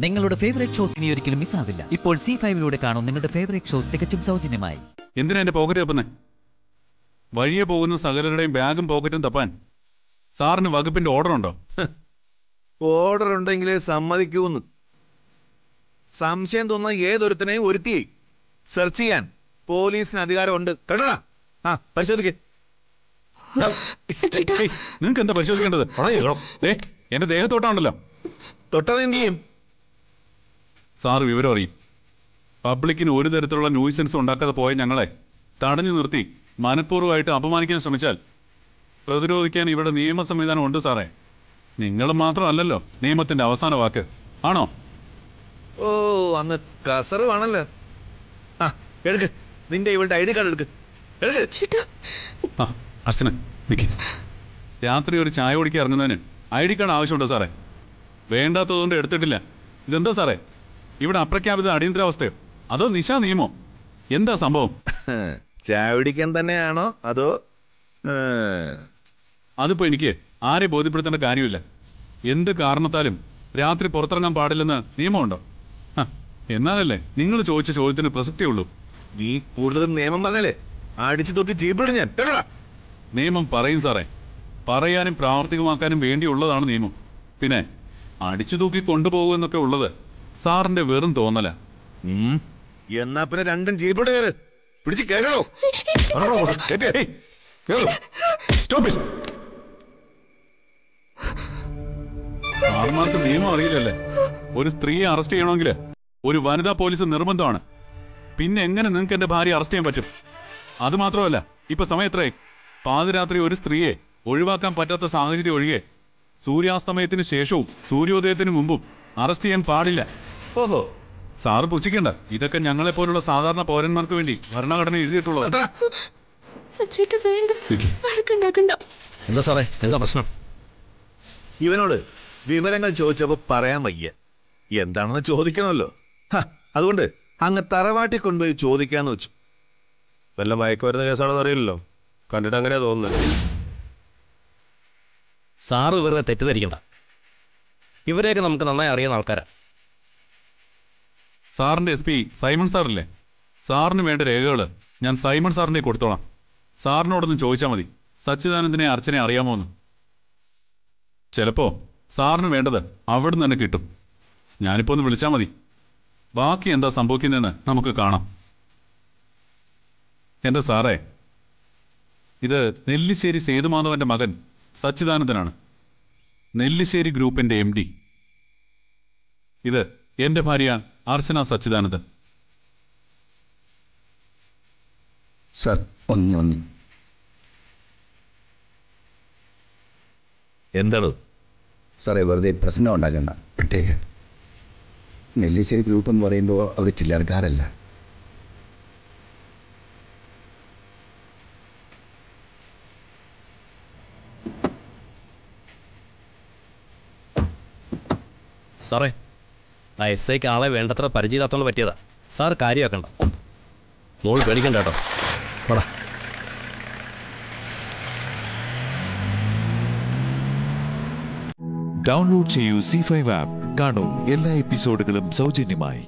നിങ്ങളുടെ favourite shows ഇനി ഒരിക്കലും മിസ്സാവില്ല. ഇപ്പോൾ C5 കാണും നിങ്ങളുടെ ഫേവറേറ്റ് ഷോ തികച്ചും സൗജന്യമായി. എന്തിനാ എന്റെ പോക്കറ്റ് തപ്പുന്നേ? വഴിയെ പോകുന്ന സകലരുടെയും ബാഗും പോക്കറ്റും തപ്പാൻ സാറിന് വകുപ്പിന്റെ ഓർഡർ ഉണ്ടോ? ഓർഡർ ഉണ്ടെങ്കിലേ സമ്മതിക്കൂന്ന്. സംശയം തോന്നുന്ന ഏതൊരുത്തനെയും ഒരുത്തി സെർച്ച് ചെയ്യാൻ പോലീസിന് അധികാരമുണ്ട്. കേട്ടോടാ, പരിശോധിക്കേ. നിങ്ങൾക്ക് എന്താ പരിശോധിക്കേണ്ടത്? എന്റെ ദേഹത്തോട്ടാണല്ലോ. തൊട്ടത് എന്ത് ചെയ്യും? സാറ് വിവരം അറിയും. പബ്ലിക്കിന് ഒരു തരത്തിലുള്ള ന്യൂസൻസ് ഉണ്ടാക്കാതെ പോയ ഞങ്ങളെ തടഞ്ഞു നിർത്തി മനഃപൂർവ്വമായിട്ട് അപമാനിക്കാൻ ശ്രമിച്ചാൽ പ്രതിരോധിക്കാൻ ഇവിടെ നിയമ സംവിധാനം ഉണ്ട് സാറേ. നിങ്ങൾ മാത്രമല്ലല്ലോ നിയമത്തിന്റെ അവസാന വാക്ക്, ആണോ? ഓ, അങ്ങ് കസറുവാണല്ലോ. എടുക്ക്, നിന്റെ ഇവളുടെ ID കാർഡ് എടുക്ക്. അർച്ചന നിക്ക്. രാത്രി ഒരു ചായ കുടിക്കാൻ ഇറങ്ങുന്നതിന് ID കാർഡ് ആവശ്യമുണ്ടോ സാറേ? വേണ്ടാത്തതുകൊണ്ട് എടുത്തിട്ടില്ല. ഇതെന്താ സാറേ, ഇവിടെ അപ്രഖ്യാപിത അടിയന്തരാവസ്ഥയോ അതോ നിശാ നിയമോ? എന്താ സംഭവം? ചായ കുടിക്കാൻ തന്നെയാണോ അതോ? അതിപ്പോ എനിക്ക് ആരെ ബോധ്യപ്പെടുത്തേണ്ട കാര്യമില്ല. എന്ത് കാരണത്താലും രാത്രി പുറത്തിറങ്ങാൻ പാടില്ലെന്ന് നിയമമുണ്ടോ? എന്നാലല്ലേ നിങ്ങൾ ചോദിച്ച ചോദ്യത്തിന് പ്രസക്തിയുള്ളൂ. നീ കൂടുതൽ നിയമം പറഞ്ഞാലേ അടിച്ചു തൊട്ടി ജീപ്പിടും ഞാൻ. നിയമം പറയും സാറേ, പറയാനും പ്രാവർത്തികമാക്കാനും വേണ്ടിയുള്ളതാണ് നിയമം. പിന്നെ അടിച്ചു തൂക്കി കൊണ്ടുപോകുമെന്നൊക്കെ ഉള്ളത് സാറിന്റെ വെറും തോന്നല. എന്നാ പിന്നെ രണ്ടും ജീപ്പോട്ട് കയറ്. പിടിച്ച് കേട്ടോ. സാർമാർക്ക് നിയമം അറിയില്ലല്ലേ? ഒരു സ്ത്രീയെ അറസ്റ്റ് ചെയ്യണമെങ്കിൽ ഒരു വനിതാ പോലീസ് നിർബന്ധമാണ്. പിന്നെ എങ്ങനെ നിങ്ങൾക്ക് എന്റെ ഭാര്യ അറസ്റ്റ് ചെയ്യാൻ പറ്റും? അത് മാത്രമല്ല, ഇപ്പൊ സമയം എത്രയായി? പാതിരാത്രി ഒരു സ്ത്രീയെ ഒഴിവാക്കാൻ പറ്റാത്ത സാഹചര്യം ഒഴികെ സൂര്യാസ്തമയത്തിന് ശേഷവും സൂര്യോദയത്തിന് മുമ്പും അറസ്റ്റ് ചെയ്യാൻ പാടില്ല. ഓഹോ, സാറ് പുച്ഛിക്കണ്ട. ഇതൊക്കെ ഞങ്ങളെ പോലുള്ള സാധാരണ പൗരന്മാർക്ക് വേണ്ടി ഭരണഘടന എഴുതിയിട്ടുള്ളത്. എന്താ സാറേ, എന്താ പ്രശ്നം? ഇവനോട് വിവരങ്ങൾ ചോദിച്ചപ്പോ പറയാൻ വയ്യ. എന്താണെന്ന് ചോദിക്കണമല്ലോ. അതുകൊണ്ട് അങ്ങ് തറവാട്ടി കൊണ്ടുപോയി ചോദിക്കാന്ന് വെച്ചു. വല്ല മയക്കുമരുന്ന് കേസാണെന്ന് അറിയില്ലല്ലോ, കണ്ടിട്ട് അങ്ങനെയാ തോന്നുന്നത്. സാറ് വെറുതെ തെറ്റിദ്ധരിക്കണ്ട. ഇവരെയൊക്കെ നമുക്ക് നന്നായി അറിയുന്ന ആൾക്കാരാ. സാറിന്റെ SP സൈമൺ സാറില്ലേ? സാറിന് വേണ്ട രേഖകൾ ഞാൻ സൈമൺ സാറിന്റെ കൊടുത്തോളാം. സാറിനോടൊന്ന് ചോദിച്ചാൽ മതി സച്ചിദാനന്ദനെ അർച്ചനെ അറിയാമോന്ന്. ചിലപ്പോ സാറിന് വേണ്ടത് അവിടുന്ന് തന്നെ കിട്ടും. ഞാനിപ്പോ ഒന്ന് വിളിച്ചാൽ മതി. ബാക്കി എന്താ സംഭവിക്കുന്നതെന്ന് നമുക്ക് കാണാം. എന്റെ സാറേ, ഇത് നെല്ലിശ്ശേരി സേതുമാധവന്റെ മകൻ സച്ചിദാനന്ദനാണ്, നെല്ലിശ്ശേരി ഗ്രൂപ്പിന്റെ MD. ഇത് എന്റെ ഭാര്യ അർച്ചന സച്ചിദാനന്ദൻ. സർ, ഒന്ന് എന്താണ് സാറേ, വെറുതെ പ്രശ്നം ഉണ്ടാക്കണ്ട. പ്രത്യേക നെല്ലിശ്ശേരി ഗ്രൂപ്പ് എന്ന് പറയുമ്പോൾ അവർ ചില്ലറക്കാരല്ല. സാറേ, ആ SIക്ക് ആളെ വേണ്ടത്ര പരിചയമില്ലാത്തോണ്ട് പറ്റിയതാ. സാർ കാര്യമാക്കണ്ട. മോൾ പേടിക്കണ്ട കേട്ടോ. പോടാ. ഡൗൺലോഡ് ചെയ്യൂ C5 ആപ്പ്. കാണൂ എല്ലാ എപ്പിസോഡുകളും സൗജന്യമായി.